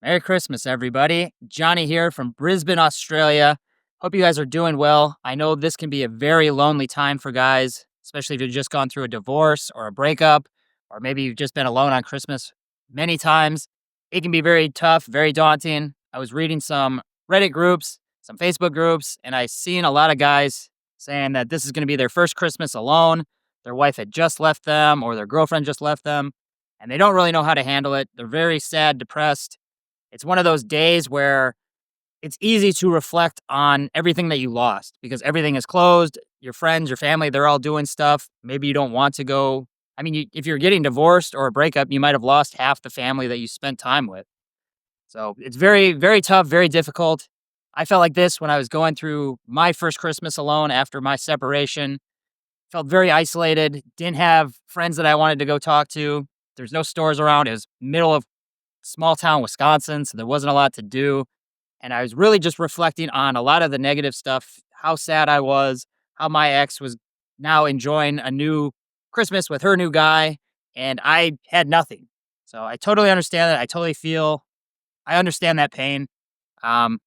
Merry Christmas, everybody. Johnny here from Brisbane, Australia. Hope you guys are doing well. I know this can be a very lonely time for guys, especially if you've just gone through a divorce or a breakup, or maybe you've just been alone on Christmas many times. It can be very tough, very daunting. I was reading some Reddit groups, some Facebook groups, and I seen a lot of guys saying that this is going to be their first Christmas alone. Their wife had just left them, or their girlfriend just left them, and they don't really know how to handle it. They're very sad, depressed. It's one of those days where it's easy to reflect on everything that you lost because everything is closed. Your friends, your family, they're all doing stuff. Maybe you don't want to go. I mean, if you're getting divorced or a breakup, you might have lost half the family that you spent time with. So it's very, very tough, very difficult. I felt like this when I was going through my first Christmas alone after my separation. Felt very isolated, didn't have friends that I wanted to go talk to. There's no stores around. It was middle of small town Wisconsin, so there wasn't a lot to do. And I was really just reflecting on a lot of the negative stuff, how sad I was, how my ex was now enjoying a new Christmas with her new guy, and I had nothing. So I totally understand that. I understand that pain. Um,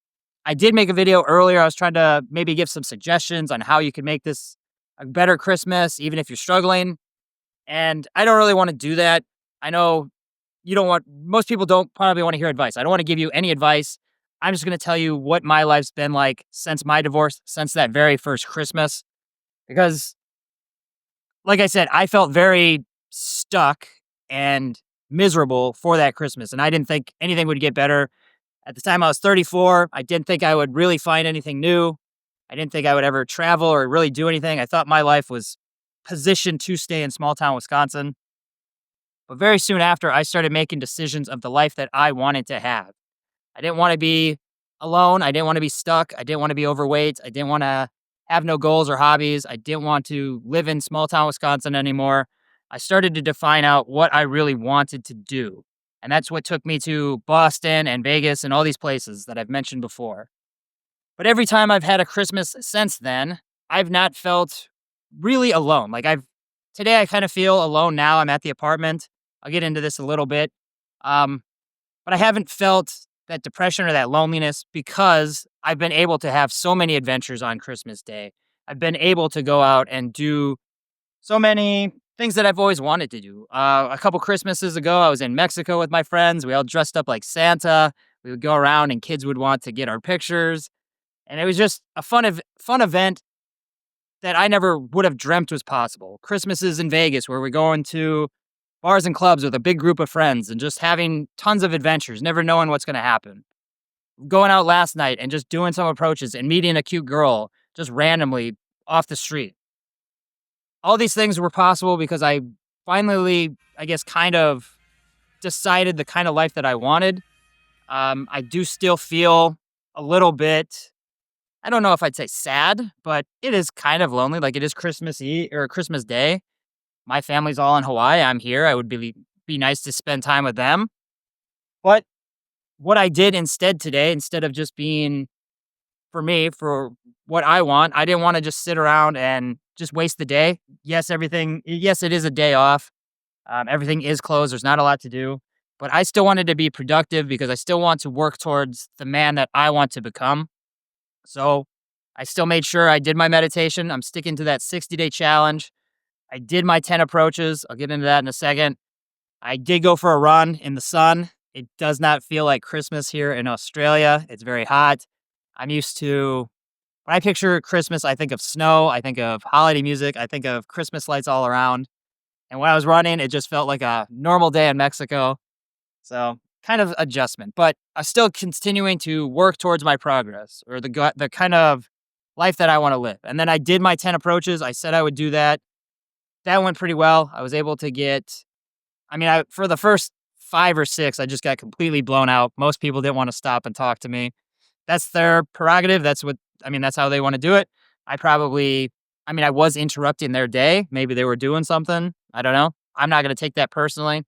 I did make a video earlier. I was trying to maybe give some suggestions on how you could make this a better Christmas, even if you're struggling. And I don't really want to do that. I know most people don't probably want to hear advice. I don't want to give you any advice. I'm just going to tell you what my life's been like since my divorce, since that very first Christmas. Because, like I said, I felt very stuck and miserable for that Christmas. And I didn't think anything would get better. At the time, I was 34. I didn't think I would really find anything new. I didn't think I would ever travel or really do anything. I thought my life was positioned to stay in small town Wisconsin. But very soon after, I started making decisions of the life that I wanted to have. I didn't want to be alone. I didn't want to be stuck. I didn't want to be overweight. I didn't want to have no goals or hobbies. I didn't want to live in small town Wisconsin anymore. I started to define out what I really wanted to do. And that's what took me to Boston and Vegas and all these places that I've mentioned before. But every time I've had a Christmas since then, I've not felt really alone. Today I kind of feel alone now. I'm at the apartment. I'll get into this a little bit. Um, but I haven't felt that depression or that loneliness because I've been able to have so many adventures on Christmas Day. I've been able to go out and do so many things that I've always wanted to do. A couple Christmases ago, I was in Mexico with my friends. We all dressed up like Santa. We would go around and kids would want to get our pictures. And it was just a fun event that I never would have dreamt was possible. Christmases in Vegas where we're going to bars and clubs with a big group of friends and just having tons of adventures, never knowing what's going to happen. Going out last night and just doing some approaches and meeting a cute girl just randomly off the street. All these things were possible because I finally, I guess, kind of decided the kind of life that I wanted. I do still feel a little bit, I don't know if I'd say sad, but it is kind of lonely. Like it is Christmas Eve or Christmas Day. My family's all in Hawaii. I'm here. I would be nice to spend time with them. But what I did instead today, instead of just being for me, for what I want, I didn't want to just sit around and just waste the day. Yes, it is a day off. Everything is closed. There's not a lot to do. But I still wanted to be productive because I still want to work towards the man that I want to become. So I still made sure I did my meditation. I'm sticking to that 60-day challenge. I did my 10 approaches. I'll get into that in a second. I did go for a run in the sun. It does not feel like Christmas here in Australia. It's very hot. I'm used to, when I picture Christmas, I think of snow. I think of holiday music. I think of Christmas lights all around. And when I was running, it just felt like a normal day in Mexico. So kind of adjustment, but I'm still continuing to work towards my progress or the kind of life that I want to live. And then I did my 10 approaches. I said I would do that. That went pretty well. I was able to for the first 5 or 6, I just got completely blown out. Most people didn't want to stop and talk to me. That's their prerogative. That's how they want to do it. I was interrupting their day. Maybe they were doing something. I don't know. I'm not going to take that personally.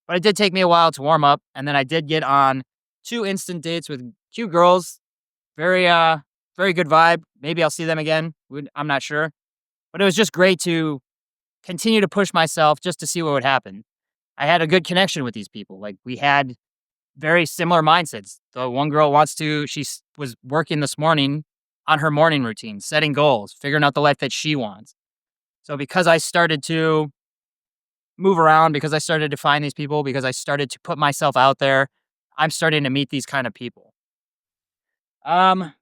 But it did take me a while to warm up. And then I did get on 2 instant dates with cute girls. Very, very good vibe. Maybe I'll see them again. I'm not sure. But it was just great to continue to push myself just to see what would happen. I had a good connection with these people. Like we had very similar mindsets. The one girl was working this morning on her morning routine, setting goals, figuring out the life that she wants. So because I started to move around, because I started to find these people, because I started to put myself out there, I'm starting to meet these kind of people. Um,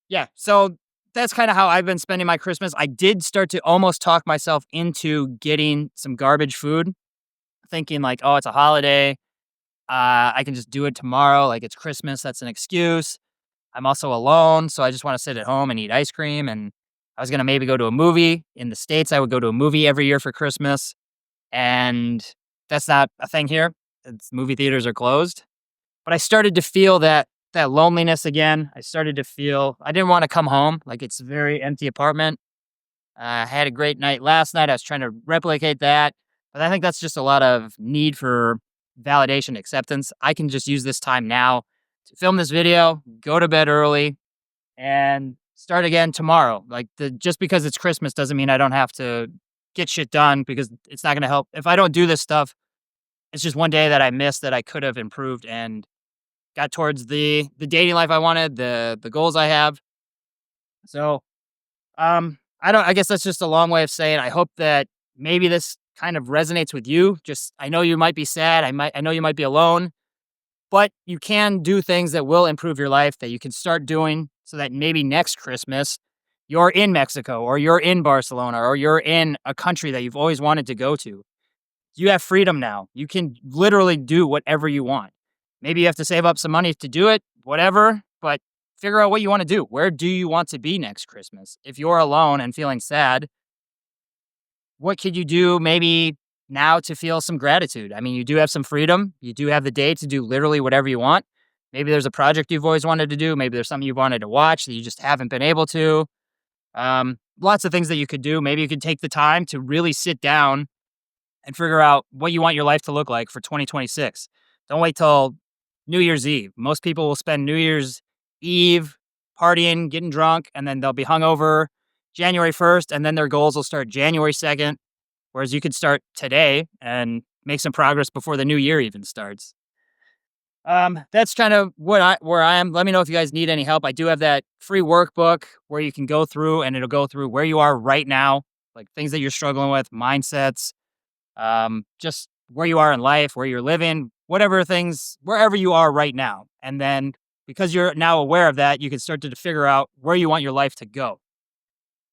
yeah, so that's kind of how I've been spending my Christmas. I did start to almost talk myself into getting some garbage food, thinking like, oh, it's a holiday. I can just do it tomorrow. Like it's Christmas. That's an excuse. I'm also alone. So I just want to sit at home and eat ice cream. And I was going to maybe go to a movie. In the States, I would go to a movie every year for Christmas. And that's not a thing here. Movie theaters are closed. But I started to feel that loneliness again. I started to feel I didn't want to come home. Like it's a very empty apartment. I had a great night last night. I was trying to replicate that, but I think that's just a lot of need for validation, acceptance. I can just use this time now to film this video, go to bed early, and start again tomorrow. Like just because it's Christmas doesn't mean I don't have to get shit done because it's not going to help. If I don't do this stuff, it's just one day that I missed that I could have improved and got towards the dating life I wanted, the goals I have. So I guess that's just a long way of saying I hope that maybe this kind of resonates with you. Just I know you might be sad. I know you might be alone, but you can do things that will improve your life that you can start doing so that maybe next Christmas you're in Mexico or you're in Barcelona or you're in a country that you've always wanted to go to. You have freedom now. You can literally do whatever you want. Maybe you have to save up some money to do it, whatever, but figure out what you want to do. Where do you want to be next Christmas? If you're alone and feeling sad, what could you do maybe now to feel some gratitude? I mean, you do have some freedom. You do have the day to do literally whatever you want. Maybe there's a project you've always wanted to do. Maybe there's something you've wanted to watch that you just haven't been able to. Lots of things that you could do. Maybe you could take the time to really sit down and figure out what you want your life to look like for 2026. Don't wait till New Year's Eve. Most people will spend New Year's Eve partying, getting drunk, and then they'll be hungover January 1st, and then their goals will start January 2nd. Whereas you could start today and make some progress before the new year even starts. That's kind of where I am. Let me know if you guys need any help. I do have that free workbook where you can go through and it'll go through where you are right now, like things that you're struggling with, mindsets, just where you are in life, where you're living, whatever things, wherever you are right now. And then because you're now aware of that, you can start to figure out where you want your life to go.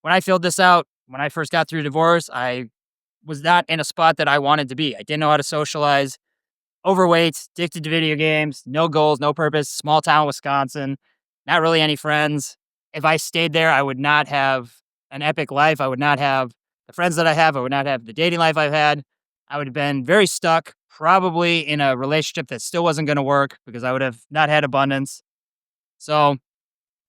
When I filled this out, when I first got through divorce, I was not in a spot that I wanted to be. I didn't know how to socialize, overweight, addicted to video games, no goals, no purpose, small town Wisconsin, not really any friends. If I stayed there, I would not have an epic life. I would not have the friends that I have. I would not have the dating life I've had. I would have been very stuck, probably in a relationship that still wasn't going to work because I would have not had abundance. So,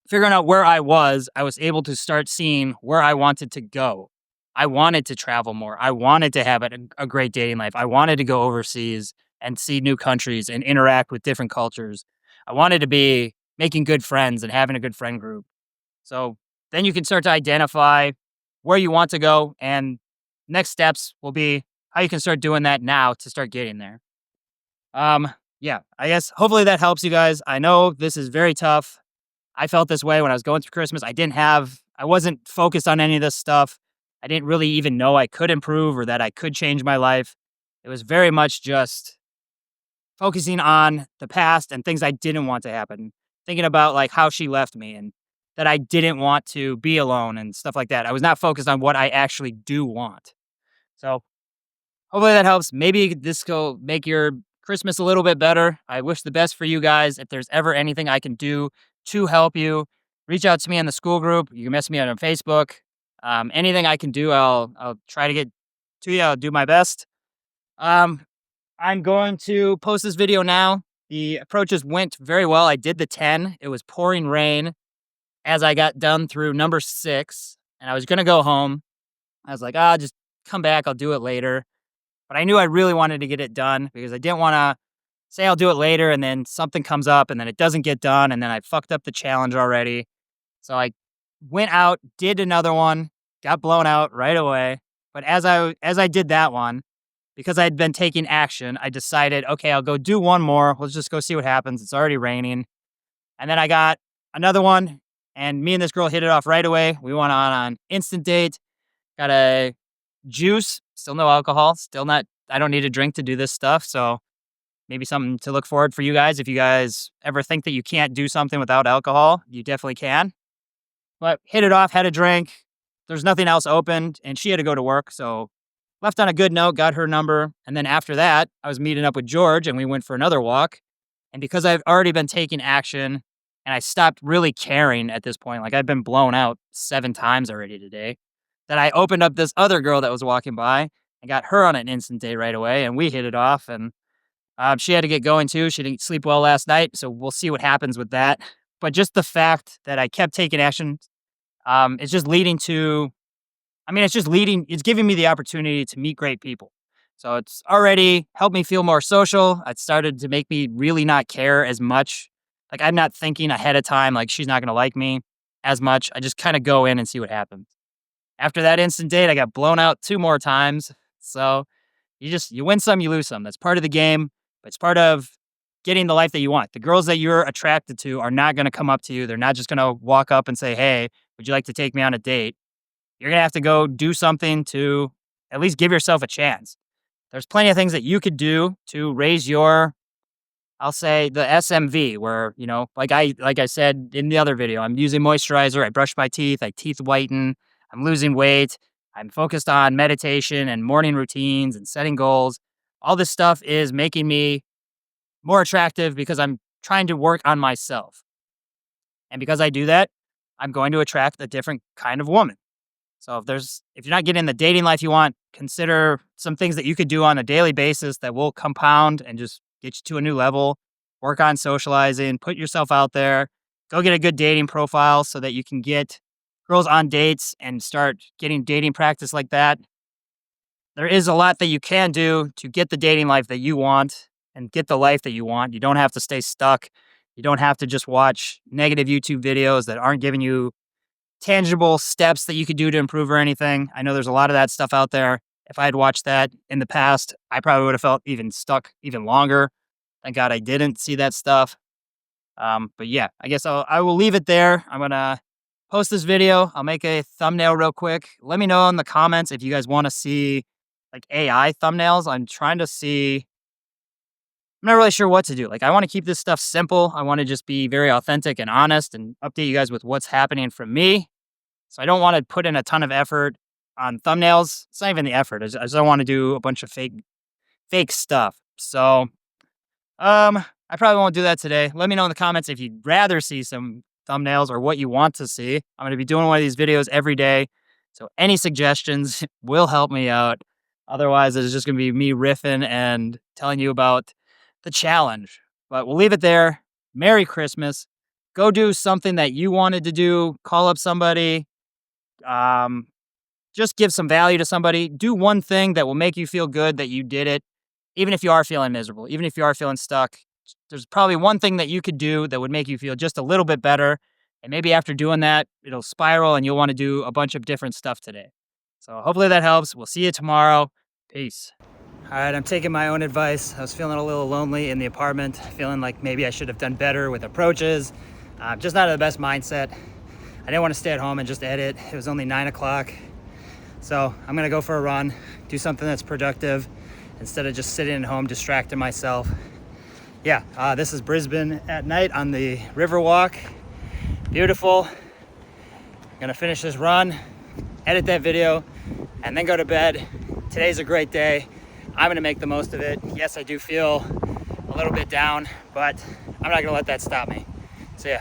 figuring out where I was able to start seeing where I wanted to go. I wanted to travel more. I wanted to have a great dating life. I wanted to go overseas and see new countries and interact with different cultures. I wanted to be making good friends and having a good friend group. So then you can start to identify where you want to go, and next steps will be how you can start doing that now to start getting there. Yeah, I guess hopefully that helps you guys. I know this is very tough. I felt this way when I was going through Christmas. I wasn't focused on any of this stuff. I didn't really even know I could improve or that I could change my life. It was very much just focusing on the past and things I didn't want to happen. Thinking about like how she left me and that I didn't want to be alone and stuff like that. I was not focused on what I actually do want. So hopefully that helps. Maybe this will make your Christmas a little bit better. I wish the best for you guys. If there's ever anything I can do to help you, reach out to me in the school group. You can message me on Facebook. Anything I can do, I'll try to get to you. I'll do my best. Um, I'm going to post this video now. The approaches went very well. I did the 10. It was pouring rain as I got done through number 6, and I was gonna go home. I was like, "Ah, just come back. I'll do it later." But I knew I really wanted to get it done because I didn't wanna say I'll do it later and then something comes up and then it doesn't get done and then I fucked up the challenge already. So I went out, did another one, got blown out right away. But as I did that one, because I'd been taking action, I decided, okay, I'll go do one more. Let's just go see what happens. It's already raining. And then I got another one, and me and this girl hit it off right away. We went on instant date, got a juice, still no alcohol, still not, I don't need a drink to do this stuff. So maybe something to look forward for you guys. If you guys ever think that you can't do something without alcohol, you definitely can. But hit it off, had a drink. There's nothing else open, and she had to go to work. So left on a good note, got her number. And then after that, I was meeting up with George and we went for another walk. And because I've already been taking action and I stopped really caring at this point, like I've been blown out 7 times already today, that I opened up this other girl that was walking by and got her on an instant date right away. And we hit it off. And she had to get going too. She didn't sleep well last night. So we'll see what happens with that. But just the fact that I kept taking action, it's just leading to, it's giving me the opportunity to meet great people. So it's already helped me feel more social. It started to make me really not care as much. Like I'm not thinking ahead of time, like she's not going to like me as much. I just kind of go in and see what happens. After that instant date, I got blown out 2 more times. So you win some, you lose some. That's part of the game. But it's part of getting the life that you want. The girls that you're attracted to are not going to come up to you. They're not just going to walk up and say, "Hey, would you like to take me on a date?" You're going to have to go do something to at least give yourself a chance. There's plenty of things that you could do to raise your, I'll say, the SMV, where, like I said in the other video, I'm using moisturizer, I brush my teeth, I teeth whiten, I'm losing weight, I'm focused on meditation and morning routines and setting goals. All this stuff is making me more attractive because I'm trying to work on myself. And because I do that, I'm going to attract a different kind of woman. So if you're not getting the dating life you want, consider some things that you could do on a daily basis that will compound and just get you to a new level. Work on socializing, put yourself out there, go get a good dating profile so that you can get girls on dates and start getting dating practice like that. There is a lot that you can do to get the dating life that you want and get the life that you want. You don't have to stay stuck. You don't have to just watch negative YouTube videos that aren't giving you tangible steps that you could do to improve or anything. I know there's a lot of that stuff out there. If I had watched that in the past, I probably would have felt even stuck even longer. Thank God I didn't see that stuff. But yeah, I guess I will leave it there. I'm going to post this video. I'll make a thumbnail real quick. Let me know in the comments if you guys want to see like AI thumbnails. I'm not really sure what to do. Like I want to keep this stuff simple. I want to just be very authentic and honest and update you guys with what's happening from me. So I don't want to put in a ton of effort on thumbnails. It's not even the effort. I just don't want to do a bunch of fake stuff. So I probably won't do that today. Let me know in the comments if you'd rather see some thumbnails or what you want to see. I'm going to be doing one of these videos every day. So any suggestions will help me out. Otherwise, it's just going to be me riffing and telling you about the challenge. But we'll leave it there. Merry Christmas. Go do something that you wanted to do. Call up somebody. Just give some value to somebody. Do one thing that will make you feel good that you did it. Even if you are feeling miserable, even if you are feeling stuck, there's probably one thing that you could do that would make you feel just a little bit better. And maybe after doing that, it'll spiral and you'll want to do a bunch of different stuff today. So hopefully that helps. We'll see you tomorrow. Peace. All right, I'm taking my own advice. I was feeling a little lonely in the apartment, feeling like maybe I should have done better with approaches. Just not in the best mindset. I didn't want to stay at home and just edit. It was only 9 o'clock. So I'm going to go for a run, do something that's productive instead of just sitting at home distracting myself. Yeah, this is Brisbane at night on the Riverwalk. Beautiful. I'm going to finish this run, edit that video, and then go to bed. Today's a great day. I'm going to make the most of it. Yes, I do feel a little bit down, but I'm not going to let that stop me. See ya.